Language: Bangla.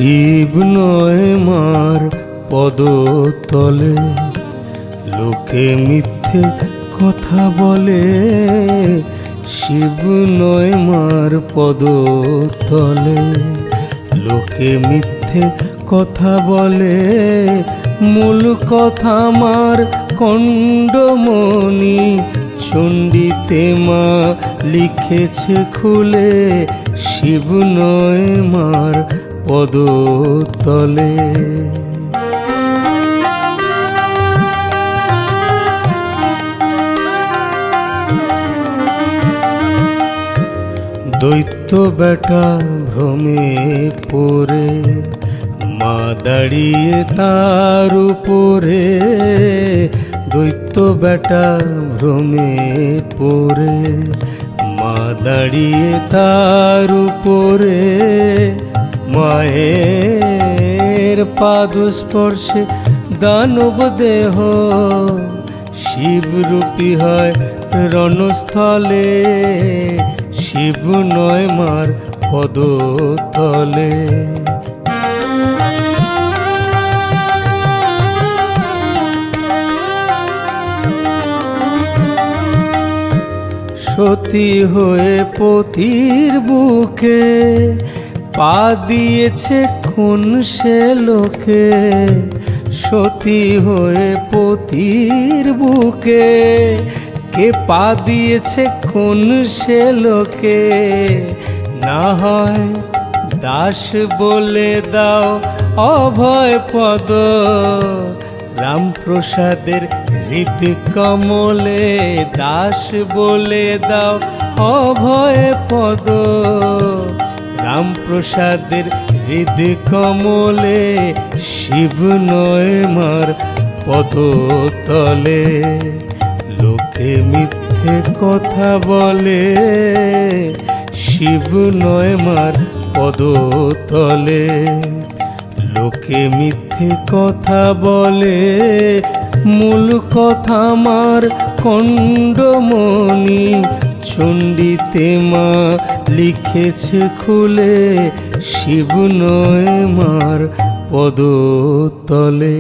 শিব নয় মার পদতলে লোকে মিথ্যে কথা বলে। শিব নয় মার পদতলে লোকে মিথ্যে কথা বলে। মূল কথা মার কণ্ডমণি চণ্ডীতে মা লিখেছে খুলে। শিব নয় মার পদতলে। দৈত্য বেটা ভ্রমে পড়ে মা দাঁড়িয়ে তার উপরে। দৈত্য বেটা ভ্রমে পড়ে মা দাঁড়িয়ে তার উপরে। মায়ের পাদস্পর্শে দানব দেহ শিবরূপী হয় রণস্থলে। শিব নয় মার পদতলে। সতী হয়ে পতির বুকে পা দিয়েছে খুন সে লোকে। সতী হয়ে পতির বুকে কে পা দিয়েছে খুন সে লোকে। না হয় দাস বলে দাও অভয় পদ রামপ্রসাদের হৃদ কমলে। দাস বলে দাও অভয় পদ রামপ্রসাদের হৃদ কমলে। শিব নয় মার পদতলে লোকে মিথ্যে কথা বলে। শিব নয় মার পদতলে লোকে মিথ্যে কথা বলে। মূল কথা মার কণ্ডমণি চণ্ডীতে মা লিখেছে খুলে। শিব নয় মার পদতলে।